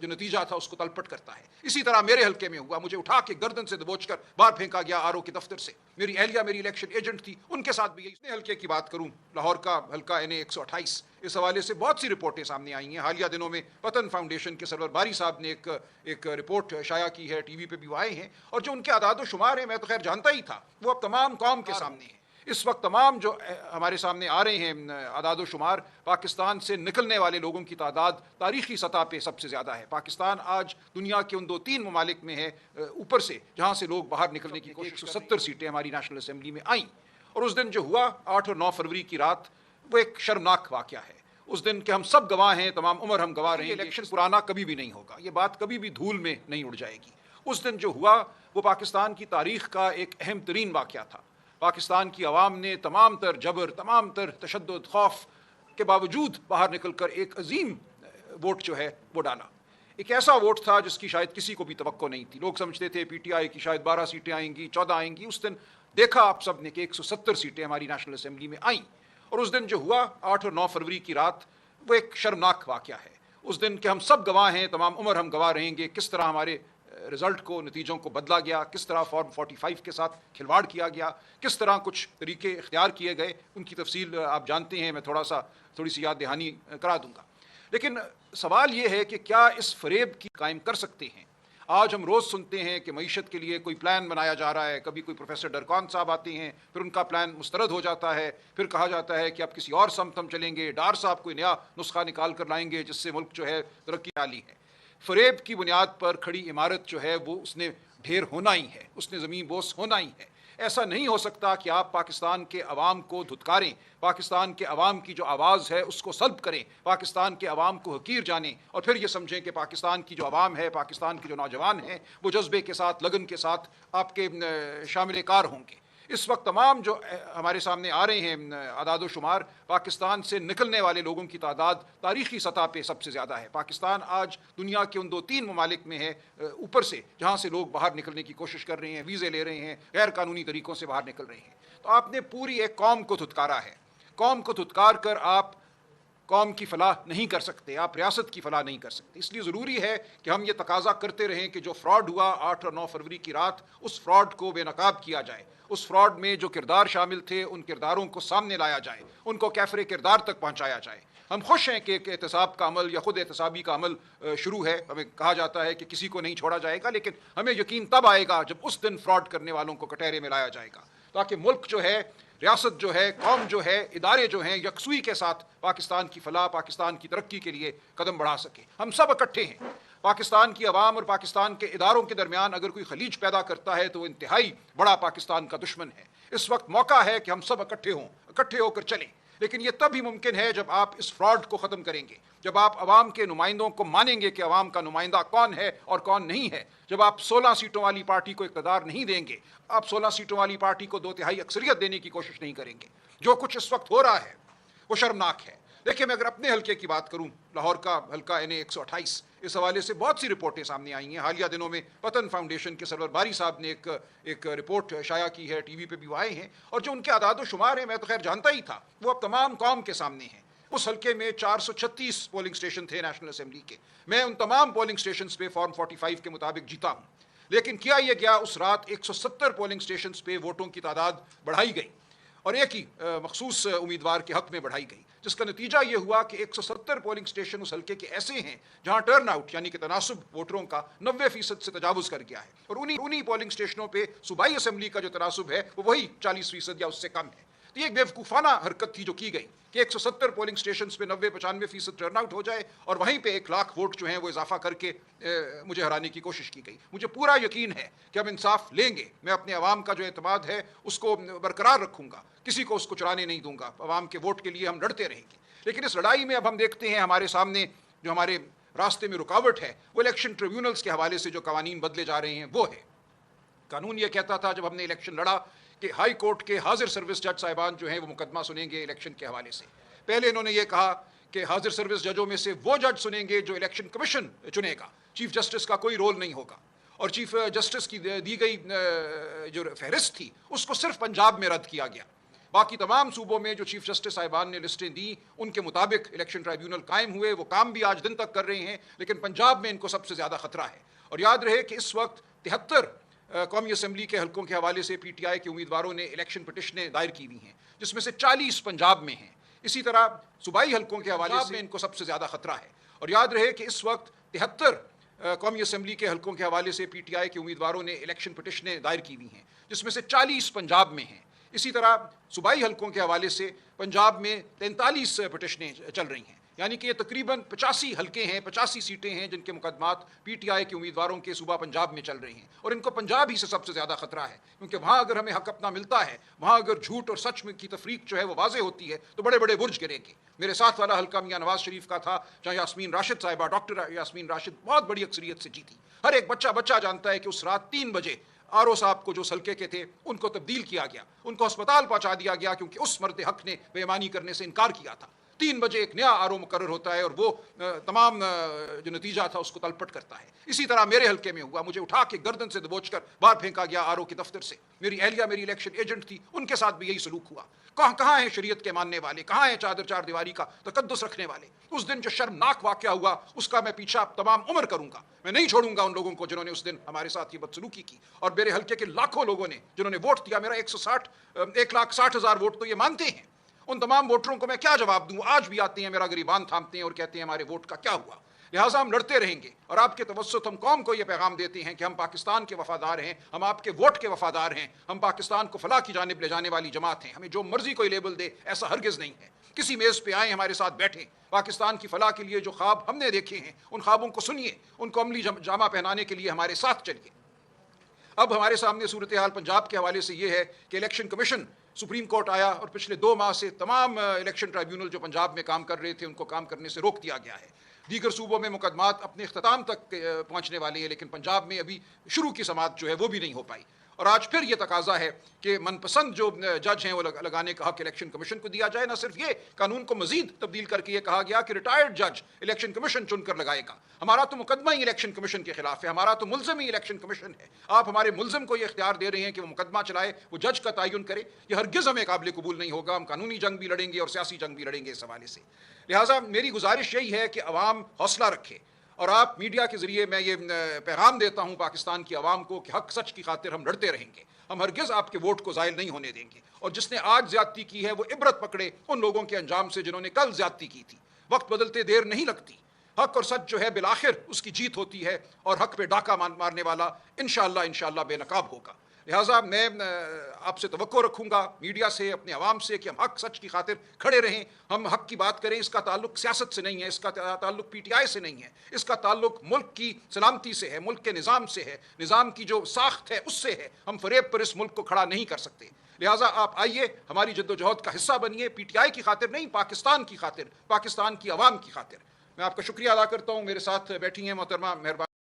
جو نتیجہ تھا اس کو تلپٹ کرتا ہے. اسی طرح میرے حلقے میں ہوا, مجھے اٹھا کے گردن سے دبوچ کر باہر پھینکا گیا آر او کے دفتر سے. میری اہلیہ میری الیکشن ایجنٹ تھی, ان کے ساتھ بھی یہی. حلقے کی بات کروں, لاہور کا حلقہ این اے 128, اس حوالے سے بہت سی رپورٹیں سامنے آئی ہیں. حالیہ دنوں میں پتن فاؤنڈیشن کے سرور باری صاحب نے ایک رپورٹ شائع کی ہے, ٹی وی پہ بھی وہ آئے ہیں, اور جو ان کے اعداد و شمار ہیں میں تو خیر جانتا ہی تھا, وہ اب تمام قوم کے سامنے ہیں. اس وقت تمام جو ہمارے سامنے آ رہے ہیں اعداد و شمار, پاکستان سے نکلنے والے لوگوں کی تعداد تاریخی سطح پہ سب سے زیادہ ہے. پاکستان آج دنیا کے ان 2-3 ممالک میں ہے اوپر سے جہاں سے لوگ باہر نکلنے کی کوشش. 170 سیٹیں ہماری نیشنل اسمبلی میں آئیں, اور اس دن جو ہوا 8 اور 9 فروری کی رات, وہ ایک شرمناک واقعہ ہے. اس دن کے ہم سب گواہ ہیں, تمام عمر ہم گواہ رہے ہیں. الیکشن پرانا کبھی بھی نہیں ہوگا, یہ بات کبھی بھی دھول میں نہیں اڑ جائے گی. اس دن جو ہوا وہ پاکستان کی تاریخ کا ایک اہم ترین واقعہ تھا. پاکستان کی عوام نے تمام تر جبر, تمام تر تشدد, خوف کے باوجود باہر نکل کر ایک عظیم ووٹ جو ہے وہ ڈالا. ایک ایسا ووٹ تھا جس کی شاید کسی کو بھی توقع نہیں تھی. لوگ سمجھتے تھے پی ٹی آئی کی شاید 12 سیٹیں آئیں گی, 14 آئیں گی. اس دن دیکھا آپ سب نے کہ 170 سیٹیں ہماری نیشنل اسمبلی میں آئیں. اور اس دن جو ہوا 8 اور 9 فروری کی رات, وہ ایک شرمناک واقعہ ہے. اس دن کے ہم سب گواہ ہیں, تمام عمر ہم گواہ رہیں گے, کس طرح ہمارے رزلٹ کو, نتیجوں کو بدلا گیا, کس طرح فارم 45 کے ساتھ کھلواڑ کیا گیا, کس طرح کچھ طریقے اختیار کیے گئے. ان کی تفصیل آپ جانتے ہیں, میں تھوڑی سی یاد دہانی کرا دوں گا. لیکن سوال یہ ہے کہ کیا اس فریب کی قائم کر سکتے ہیں؟ آج ہم روز سنتے ہیں کہ معیشت کے لیے کوئی پلان بنایا جا رہا ہے. کبھی کوئی پروفیسر ڈرکان صاحب آتے ہیں, پھر ان کا پلان مسترد ہو جاتا ہے, پھر کہا جاتا ہے کہ اب کسی اور سمت ہم چلیں گے. ڈار صاحب کوئی نیا نسخہ نکال کر لائیں گے جس سے ملک جو ہے ترقی والی ہے. فریب کی بنیاد پر کھڑی عمارت جو ہے وہ اس نے ڈھیر ہونا ہی ہے, اس نے زمین بوس ہونا ہی ہے. ایسا نہیں ہو سکتا کہ آپ پاکستان کے عوام کو دھتکاریں, پاکستان کے عوام کی جو آواز ہے اس کو سلب کریں, پاکستان کے عوام کو حقیر جانیں, اور پھر یہ سمجھیں کہ پاکستان کی جو عوام ہے, پاکستان کے جو نوجوان ہیں, وہ جذبے کے ساتھ, لگن کے ساتھ آپ کے شامل کار ہوں گے. اس وقت تمام جو ہمارے سامنے آ رہے ہیں اعداد و شمار, پاکستان سے نکلنے والے لوگوں کی تعداد تاریخی سطح پہ سب سے زیادہ ہے. پاکستان آج دنیا کے ان 2-3 ممالک میں ہے اوپر سے جہاں سے لوگ باہر نکلنے کی کوشش کر رہے ہیں, ویزے لے رہے ہیں, غیر قانونی طریقوں سے باہر نکل رہے ہیں. تو آپ نے پوری ایک قوم کو دھتکارا ہے. قوم کو دھتکار کر آپ قوم کی فلاح نہیں کر سکتے, آپ ریاست کی فلاح نہیں کر سکتے. اس لیے ضروری ہے کہ ہم یہ تقاضا کرتے رہیں کہ جو فراڈ ہوا 8 اور 9 فروری کی رات, اس فراڈ کو بے نقاب کیا جائے. اس فراڈ میں جو کردار شامل تھے ان کرداروں کو سامنے لایا جائے, ان کو کیفر کردار تک پہنچایا جائے. ہم خوش ہیں کہ ایک احتساب کا عمل یا خود احتسابی کا عمل شروع ہے. ہمیں کہا جاتا ہے کہ کسی کو نہیں چھوڑا جائے گا, لیکن ہمیں یقین تب آئے گا جب اس دن فراڈ کرنے والوں کو کٹہرے میں لایا جائے گا, تاکہ ملک جو ہے, ریاست جو ہے, قوم جو ہے, ادارے جو ہیں یکسوئی کے ساتھ پاکستان کی فلاح, پاکستان کی ترقی کے لیے قدم بڑھا سکے. ہم سب اکٹھے ہیں. پاکستان کی عوام اور پاکستان کے اداروں کے درمیان اگر کوئی خلیج پیدا کرتا ہے تو وہ انتہائی بڑا پاکستان کا دشمن ہے. اس وقت موقع ہے کہ ہم سب اکٹھے ہو کر چلیں. لیکن یہ تب ہی ممکن ہے جب آپ اس فراڈ کو ختم کریں گے, جب آپ عوام کے نمائندوں کو مانیں گے کہ عوام کا نمائندہ کون ہے اور کون نہیں ہے, جب آپ 16 سیٹوں والی پارٹی کو اقتدار نہیں دیں گے, آپ 16 سیٹوں والی پارٹی کو 2/3 اکثریت دینے کی کوشش نہیں کریں گے. جو کچھ اس وقت ہو رہا ہے وہ شرمناک ہے. دیکھیں, میں اگر اپنے حلقے کی بات کروں, لاہور کا حلقہ این اے 128, اس حوالے سے بہت سی رپورٹیں سامنے آئی ہیں. حالیہ دنوں میں پتن فاؤنڈیشن کے سرور باری صاحب نے ایک رپورٹ شائع کی ہے, ٹی وی پہ بھی وہ آئے ہیں, اور جو ان کے اعداد و شمار ہیں میں تو خیر جانتا ہی تھا, وہ اب تمام قوم کے سامنے ہیں. اس حلقے میں 436 پولنگ اسٹیشن تھے نیشنل اسمبلی کے. میں ان تمام پولنگ اسٹیشنز پہ فارم 45 کے مطابق جیتا ہوں. لیکن کیا یہ گیا, اس رات 170 پولنگ اسٹیشنز پہ ووٹوں کی تعداد بڑھائی گئی, اور ایک ہی مخصوص امیدوار کے حق میں بڑھائی گئی, جس کا نتیجہ یہ ہوا کہ 170 پولنگ اسٹیشن اس حلقے کے ایسے ہیں جہاں ٹرن آؤٹ یعنی کہ تناسب ووٹروں کا 90% سے تجاوز کر گیا ہے, اور انہی پولنگ اسٹیشنوں پہ صوبائی اسمبلی کا جو تناسب ہے وہ وہی 40% یا اس سے کم ہے. تو یہ ایک بیوقوفانہ حرکت تھی جو کی گئی کہ 170 پولنگ اسٹیشنز پہ 90-95% ٹرن آؤٹ ہو جائے, اور وہیں پہ 1 لاکھ ووٹ جو ہیں وہ اضافہ کر کے مجھے ہرانے کی کوشش کی گئی. مجھے پورا یقین ہے کہ ہم انصاف لیں گے. میں اپنے عوام کا جو اعتماد ہے اس کو برقرار رکھوں گا, کسی کو اس کو چرانے نہیں دوں گا. عوام کے ووٹ کے لیے ہم لڑتے رہیں گے. لیکن اس لڑائی میں اب ہم دیکھتے ہیں ہمارے سامنے جو ہمارے راستے میں رکاوٹ ہے وہ الیکشن ٹریبیونلز کے حوالے سے جو قوانین بدلے جا رہے ہیں وہ ہے. قانون یہ کہتا تھا جب ہم نے الیکشن لڑا کہ ہائی کورٹ کے حاضر سروس جج صاحبان جو ہیں وہ مقدمہ سنیں گے الیکشن کے حوالے سے. پہلے انہوں نے یہ کہا کہ حاضر سروس ججوں میں سے وہ جج سنیں گے جو الیکشن کمیشن چنے گا, چیف جسٹس کا کوئی رول نہیں ہوگا. اور چیف جسٹس کی دی گئی جو فہرست تھی اس کو صرف پنجاب میں رد کیا گیا. باقی تمام صوبوں میں جو چیف جسٹس صاحبان نے لسٹیں دی ان کے مطابق الیکشن ٹرائیبیونل قائم ہوئے، وہ کام بھی آج دن تک کر رہے ہیں، لیکن پنجاب میں ان کو سب سے زیادہ خطرہ ہے۔ اور یاد رہے کہ اس وقت 73 قومی اسمبلی کے حلقوں کے حوالے سے پی ٹی آئی کے امیدواروں نے الیکشن پٹیشنیں دائر کی ہوئی ہیں، جس میں سے 40 پنجاب میں ہیں۔ اسی طرح صوبائی حلقوں کے حوالے سے ان کو سب سے زیادہ خطرہ ہے۔ اور یاد رہے کہ اس وقت 73 قومی اسمبلی کے حلقوں کے حوالے سے پی ٹی آئی کے امیدواروں نے الیکشن پٹیشنیں دائر کی ہوئی ہیں، جس میں سے 40 پنجاب میں ہیں۔ اسی طرح صوبائی حلقوں کے حوالے سے پنجاب میں 43 پٹیشنیں چل رہی ہیں، یعنی کہ یہ تقریباً 85 حلقے ہیں، 85 سیٹیں ہیں جن کے مقدمات پی ٹی آئی کے امیدواروں کے صوبہ پنجاب میں چل رہے ہیں، اور ان کو پنجاب ہی سے سب سے زیادہ خطرہ ہے، کیونکہ وہاں اگر ہمیں حق اپنا ملتا ہے، وہاں اگر جھوٹ اور سچ کی تفریق جو ہے وہ واضح ہوتی ہے تو بڑے بڑے برج گریں گے۔ میرے ساتھ والا حلقہ میاں نواز شریف کا تھا، جہاں یاسمین راشد صاحبہ، ڈاکٹر یاسمین راشد بہت بڑی اکثریت سے جیتی۔ ہر ایک بچہ جانتا ہے کہ اس رات 3 بجے آر او صاحب کو جو حلقے کے تھے ان کو تبدیل کیا گیا، ان کو ہسپتال پہنچا دیا گیا، کیونکہ اس مرد حق نے بے ایمانی کرنے سے انکار کیا تھا۔ 3 بجے ایک نیا آر او مقرر ہوتا ہے اور وہ تمام جو نتیجہ تھا اس کو تلپٹ کرتا ہے۔ اسی طرح میرے حلقے میں ہوا، مجھے اٹھا کے گردن سے دبوچ کر باہر پھینکا گیا آر او کے دفتر سے۔ میری اہلیہ میری الیکشن ایجنٹ تھی، ان کے ساتھ بھی یہی سلوک ہوا۔ کہاں ہیں شریعت کے ماننے والے، کہاں ہیں چار دیواری کا تقدس رکھنے والے؟ اس دن جو شرمناک واقعہ ہوا اس کا میں پیچھا تمام عمر کروں گا، میں نہیں چھوڑوں گا ان لوگوں کو جنہوں نے اس دن ہمارے ساتھ یہ بدسلوکی کی۔ اور میرے حلقے کے لاکھوں لوگوں نے جنہوں نے ووٹ دیا، میرا 1,60,000 ووٹ تو یہ مانتے ہیں، ان تمام ووٹروں کو میں کیا جواب دوں؟ آج بھی آتے ہیں میرا گریبان تھامتے ہیں اور کہتے ہیں ہمارے ووٹ کا کیا ہوا؟ لہٰذا ہم لڑتے رہیں گے، اور آپ کے توسط ہم قوم کو یہ پیغام دیتے ہیں کہ ہم پاکستان کے وفادار ہیں، ہم آپ کے ووٹ کے وفادار ہیں، ہم پاکستان کو فلاح کی جانب لے جانے والی جماعت ہیں۔ ہمیں جو مرضی کوئی لیبل دے، ایسا ہرگز نہیں ہے۔ کسی میز پہ آئیں، ہمارے ساتھ بیٹھیں، پاکستان کی فلاح کے لیے جو خواب ہم نے دیکھے ہیں ان خوابوں کو سنیے، ان کو عملی جامہ پہنانے کے لیے ہمارے ساتھ چلیے۔ اب ہمارے سامنے صورتحال پنجاب کے حوالے سے یہ ہے کہ الیکشن کمیشن سپریم کورٹ آیا اور پچھلے 2 ماہ سے تمام الیکشن ٹرائیبیونل جو پنجاب میں کام کر رہے تھے ان کو کام کرنے سے روک دیا گیا ہے۔ دیگر صوبوں میں مقدمات اپنے اختتام تک پہنچنے والے ہیں، لیکن پنجاب میں ابھی شروع کی سماعت جو ہے وہ بھی نہیں ہو پائی۔ اور آج پھر یہ تقاضا ہے کہ من پسند جو جج ہیں وہ لگانے کا حق الیکشن کمیشن کو دیا جائے۔ نہ صرف یہ، قانون کو مزید تبدیل کر کے یہ کہا گیا کہ ریٹائرڈ جج الیکشن کمیشن چن کر لگائے گا۔ ہمارا تو مقدمہ ہی الیکشن کمیشن کے خلاف ہے، ہمارا تو ملزم ہی الیکشن کمیشن ہے۔ آپ ہمارے ملزم کو یہ اختیار دے رہے ہیں کہ وہ مقدمہ چلائے، وہ جج کا تعین کرے، یہ ہرگز ہمیں قابل قبول نہیں ہوگا۔ ہم قانونی جنگ بھی لڑیں گے اور سیاسی جنگ بھی لڑیں گے اس حوالے سے۔ لہٰذا میری گزارش یہی ہے کہ عوام حوصلہ رکھے، اور آپ میڈیا کے ذریعے میں یہ پیغام دیتا ہوں پاکستان کی عوام کو کہ حق سچ کی خاطر ہم لڑتے رہیں گے، ہم ہرگز آپ کے ووٹ کو زائل نہیں ہونے دیں گے۔ اور جس نے آج زیادتی کی ہے وہ عبرت پکڑے ان لوگوں کے انجام سے جنہوں نے کل زیادتی کی تھی۔ وقت بدلتے دیر نہیں لگتی، حق اور سچ جو ہے بالآخر اس کی جیت ہوتی ہے، اور حق پہ ڈاکہ مارنے والا انشاءاللہ بے نقاب ہوگا۔ لہٰذا میں آپ سے توقع رکھوں گا، میڈیا سے، اپنے عوام سے، کہ ہم حق سچ کی خاطر کھڑے رہیں، ہم حق کی بات کریں۔ اس کا تعلق سیاست سے نہیں ہے، اس کا تعلق پی ٹی آئی سے نہیں ہے، اس کا تعلق ملک کی سلامتی سے ہے، ملک کے نظام سے ہے، نظام کی جو ساخت ہے اس سے ہے۔ ہم فریب پر اس ملک کو کھڑا نہیں کر سکتے۔ لہٰذا آپ آئیے، ہماری جد و جہد کا حصہ بنیے، پی ٹی آئی کی خاطر نہیں، پاکستان کی خاطر، پاکستان کی عوام کی خاطر۔ میں آپ کا شکریہ ادا کرتا ہوں۔ میرے ساتھ بیٹھی ہیں محترمہ مہربان